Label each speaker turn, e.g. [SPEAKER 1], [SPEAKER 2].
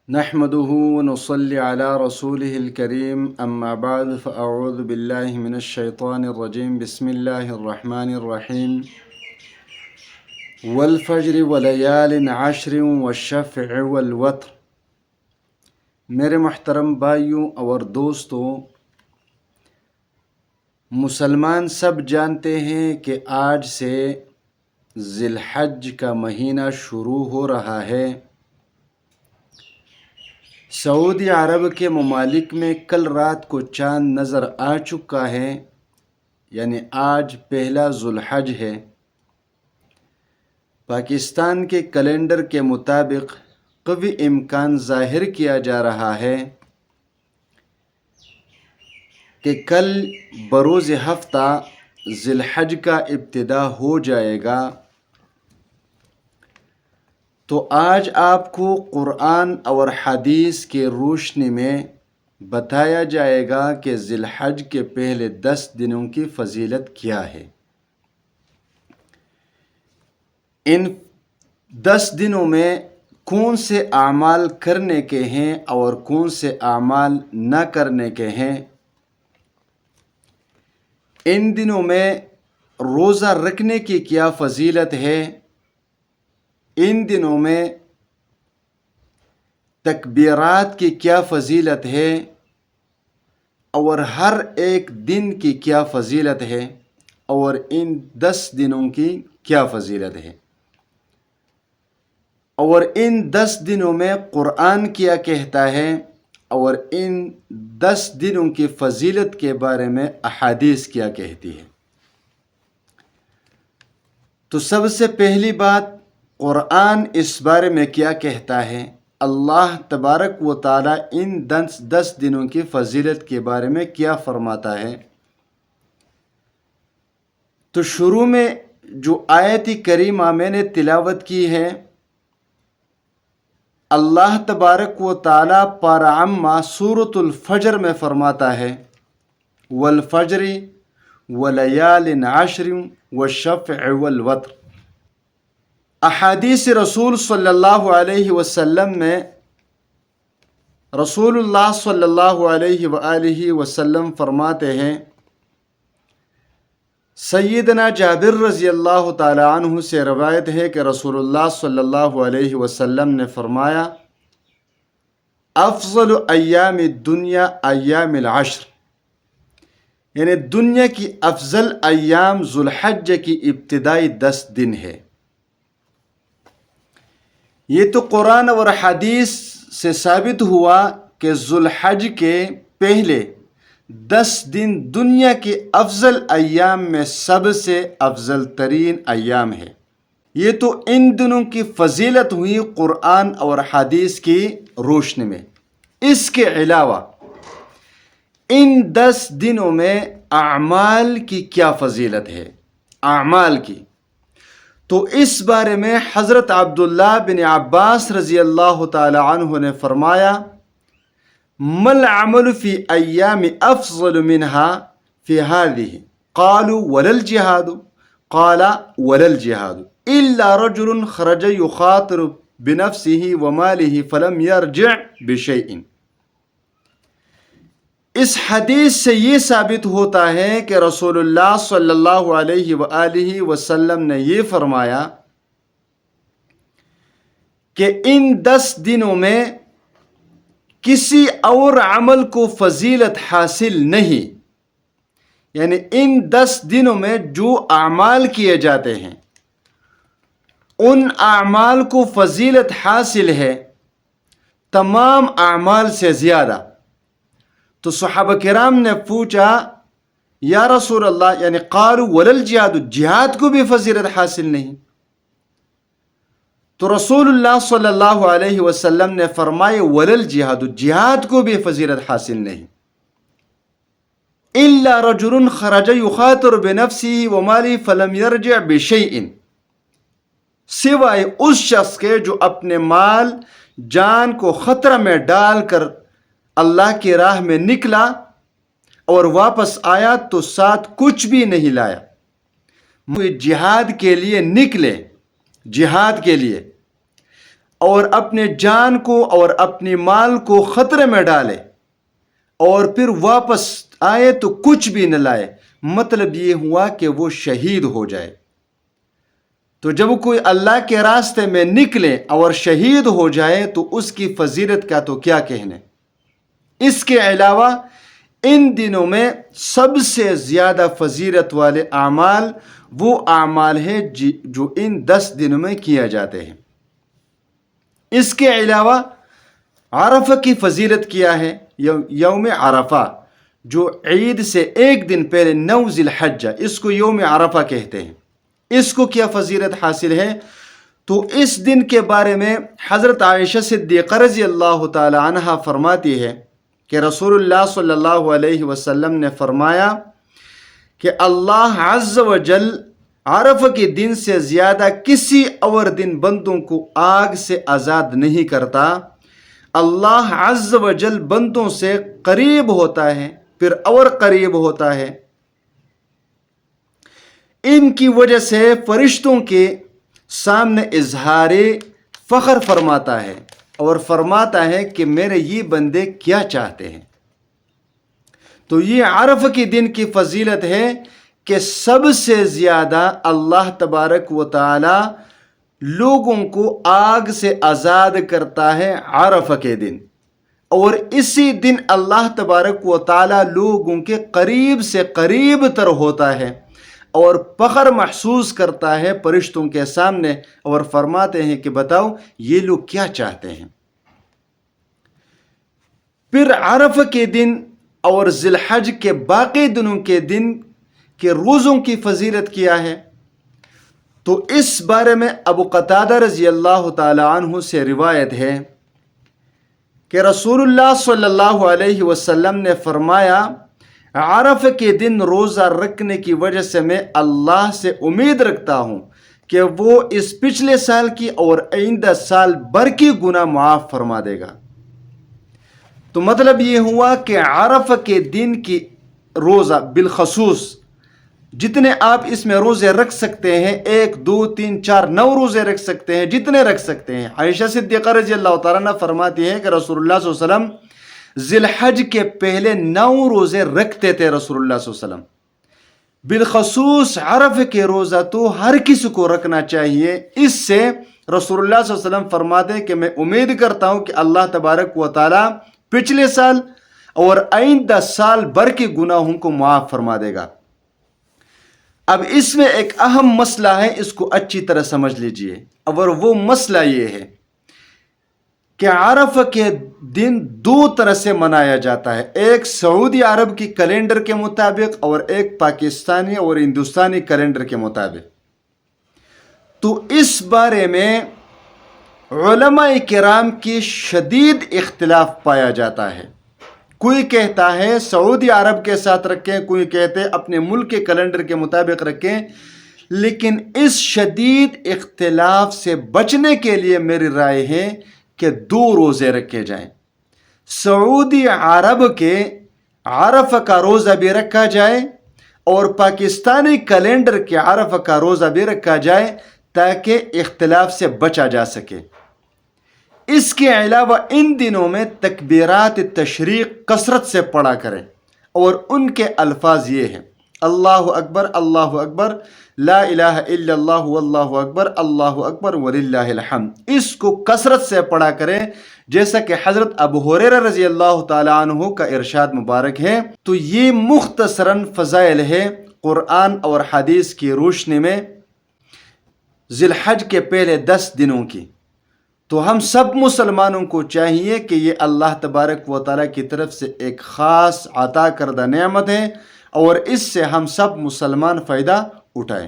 [SPEAKER 1] نحمده ونصلي على رسوله الكريم أما بعد فأعوذ بالله من الشيطان الرجيم بسم الله الرحمن الرحيم والفجر وليال عشر والشفع والوتر۔ میرے محترم بھائیوں اور دوستوں، مسلمان سب جانتے ہیں کہ آج سے ذی الحج کا مہینہ شروع ہو رہا ہے۔ سعودی عرب کے ممالک میں کل رات کو چاند نظر آ چکا ہے، یعنی آج پہلا ذی الحج ہے۔ پاکستان کے کیلنڈر کے مطابق قوی امکان ظاہر کیا جا رہا ہے کہ کل بروز ہفتہ ذی الحج کا ابتدا ہو جائے گا۔ تو آج آپ کو قرآن اور حدیث کے روشنی میں بتایا جائے گا کہ ذی الحج کے پہلے 10 دنوں کی فضیلت کیا ہے۔ ان 10 دنوں میں کون سے اعمال کرنے کے ہیں اور کون سے اعمال نہ کرنے کے ہیں۔ ان دنوں میں روزہ رکھنے کی کیا فضیلت ہے۔ ان دنوں میں تکبیرات کی کیا فضیلت ہے اور ہر ایک دن کی کیا فضیلت ہے اور ان 10 دنوں کی کیا فضیلت ہے، اور ان 10 دنوں میں قرآن کیا کہتا ہے اور ان 10 دنوں کی فضیلت کے بارے میں احادیث کیا کہتی ہے۔ تو سب سے پہلی بات، قرآن اس بارے میں کیا کہتا ہے۔ اللہ تبارک و تعالی ان 10 دنوں کی فضیلت کے بارے میں کیا فرماتا ہے۔ تو شروع میں جو آیت کریمہ میں نے تلاوت کی ہے، اللہ تبارک و تعالی پارہ عامہ سورۃ الفجر میں فرماتا ہے والفجر ولیال عشر والشفع والوتر۔ احادیث رسول صلی اللہ علیہ وسلم میں رسول اللہ صلی اللہ علیہ وآلہ وسلم فرماتے ہیں، سیدنا جابر رضی اللہ تعالی عنہ سے روایت ہے کہ رسول اللہ صلی اللہ علیہ وسلم نے فرمایا، افضل ایام الدنیا ایام العشر، یعنی دنیا کی افضل ایام ذی الحج کی ابتدائی 10 دن ہے۔ یہ تو قرآن اور حدیث سے ثابت ہوا کہ ذی الحج کے پہلے 10 دن دنیا کے افضل ایام میں سب سے افضل ترین ایام ہے۔ یہ تو ان دنوں کی فضیلت ہوئی قرآن اور حدیث کی روشنی میں۔ اس کے علاوہ ان 10 دنوں میں اعمال کی کیا فضیلت ہے، اعمال کی، تو اس بارے میں حضرت عبداللہ بن عباس رضی اللہ تعالی عنہ نے فرمایا، مل عمل فی ایام افضل منها فی هذه قالوا ولا الجهاد قال ولا الجهاد الا رجل خرج يخاطر بنفسه وماله فلم يرجع بشيء۔ اس حدیث سے یہ ثابت ہوتا ہے کہ رسول اللہ صلی اللہ علیہ وآلہ وسلم نے یہ فرمایا کہ ان 10 دنوں میں کسی اور عمل کو فضیلت حاصل نہیں، یعنی ان 10 دنوں میں جو اعمال کیے جاتے ہیں ان اعمال کو فضیلت حاصل ہے تمام اعمال سے زیادہ۔ تو صحابہ کرام نے پوچھا، یا رسول اللہ، یعنی قالوا ولا الجہاد، جہاد کو بھی فضیلت حاصل نہیں؟ تو رسول اللہ صلی اللہ علیہ وسلم نے فرمایا ولا الجہاد، جہاد کو بھی فضیلت حاصل نہیں، الا رجل خرج یخاطر بنفسه وماله فلم يرجع بشیء، سوائے اس شخص کے جو اپنے مال جان کو خطرہ میں ڈال کر اللہ کی راہ میں نکلا اور واپس آیا تو ساتھ کچھ بھی نہیں لایا۔ جہاد کے لیے نکلے، جہاد کے لیے اور اپنے جان کو اور اپنی مال کو خطرے میں ڈالے اور پھر واپس آئے تو کچھ بھی نہ لائے، مطلب یہ ہوا کہ وہ شہید ہو جائے۔ تو جب کوئی اللہ کے راستے میں نکلے اور شہید ہو جائے تو اس کی فضیلت کا تو کیا کہنے۔ اس کے علاوہ ان دنوں میں سب سے زیادہ فضیلت والے اعمال وہ اعمال ہیں جو ان 10 دنوں میں کیا جاتے ہیں۔ اس کے علاوہ عرفہ کی فضیلت کیا ہے؟ یوم عرفہ جو عید سے ایک دن پہلے 9 ذی الحجہ، اس کو یوم عرفہ کہتے ہیں۔ اس کو کیا فضیلت حاصل ہے؟ تو اس دن کے بارے میں حضرت عائشہ صدیقہ رضی اللہ تعالی عنہا فرماتی ہے کہ رسول اللہ صلی اللہ علیہ وسلم نے فرمایا کہ اللہ عز و جل عرفہ کے دن سے زیادہ کسی اور دن بندوں کو آگ سے آزاد نہیں کرتا۔ اللہ عز و جل بندوں سے قریب ہوتا ہے، پھر اور قریب ہوتا ہے۔ ان کی وجہ سے فرشتوں کے سامنے اظہار فخر فرماتا ہے اور فرماتا ہے کہ میرے یہ بندے کیا چاہتے ہیں۔ تو یہ عرفہ کے دن کی فضیلت ہے کہ سب سے زیادہ اللہ تبارک و تعالی لوگوں کو آگ سے آزاد کرتا ہے عرفہ کے دن، اور اسی دن اللہ تبارک و تعالی لوگوں کے قریب سے قریب تر ہوتا ہے اور فخر محسوس کرتا ہے فرشتوں کے سامنے اور فرماتے ہیں کہ بتاؤ یہ لوگ کیا چاہتے ہیں۔ پھر عرفہ کے دن اور ذی الحج کے باقی دنوں کے دن کے روزوں کی فضیلت کیا ہے؟ تو اس بارے میں ابو قتادہ رضی اللہ تعالی عنہ سے روایت ہے کہ رسول اللہ صلی اللہ علیہ وسلم نے فرمایا، عرفہ کے دن روزہ رکھنے کی وجہ سے میں اللہ سے امید رکھتا ہوں کہ وہ اس پچھلے سال کی اور آئندہ سال بھر کی گناہ معاف فرما دے گا۔ تو مطلب یہ ہوا کہ عرفہ کے دن کی روزہ بالخصوص جتنے آپ اس میں روزے رکھ سکتے ہیں، 1 2 3 4 9 روزے رکھ سکتے ہیں، جتنے رکھ سکتے ہیں۔ عائشہ صدیقہ رضی اللہ تعالیٰ عنہ فرماتی ہے کہ رسول اللہ صلی اللہ علیہ وسلم ذی الحج کے پہلے 9 روزے رکھتے تھے رسول اللہ صلی اللہ علیہ وسلم۔ بالخصوص عرفہ کے روزہ تو ہر کسی کو رکھنا چاہیے۔ اس سے رسول اللہ صلی اللہ علیہ وسلم فرماتے ہیں کہ میں امید کرتا ہوں کہ اللہ تبارک و تعالی پچھلے سال اور آئندہ سال بھر کے گناہوں کو معاف فرما دے گا۔ اب اس میں ایک اہم مسئلہ ہے، اس کو اچھی طرح سمجھ لیجئے، اور وہ مسئلہ یہ ہے کہ عرفہ کے دن 2 طرح سے منایا جاتا ہے، ایک سعودی عرب کی کیلنڈر کے مطابق اور ایک پاکستانی اور ہندوستانی کیلنڈر کے مطابق۔ تو اس بارے میں علماء کرام کی شدید اختلاف پایا جاتا ہے۔ کوئی کہتا ہے سعودی عرب کے ساتھ رکھیں، کوئی کہتے اپنے ملک کے کیلنڈر کے مطابق رکھیں، لیکن اس شدید اختلاف سے بچنے کے لیے میری رائے ہے کہ 2 روزے رکھے جائیں۔ سعودی عرب کے عرفہ کا روزہ بھی رکھا جائے اور پاکستانی کیلنڈر کے عرفہ کا روزہ بھی رکھا جائے تاکہ اختلاف سے بچا جا سکے۔ اس کے علاوہ ان دنوں میں تکبیرات تشریق کثرت سے پڑھا کریں، اور ان کے الفاظ یہ ہیں: اللہ اکبر، لا الہ الا اللہ واللہ اکبر وللہ الحمد۔ اس کو کثرت سے پڑھا کریں، جیسا کہ حضرت ابو ہریرہ رضی اللہ تعالی عنہ کا ارشاد مبارک ہے۔ تو یہ مختصراً فضائل ہے قرآن اور حدیث کی روشنی میں ذی الحج کے پہلے 10 دنوں کی۔ تو ہم سب مسلمانوں کو چاہیے کہ یہ اللہ تبارک و تعالیٰ کی طرف سے ایک خاص عطا کردہ نعمت ہے، اور اس سے ہم سب مسلمان فائدہ اٹھائیں۔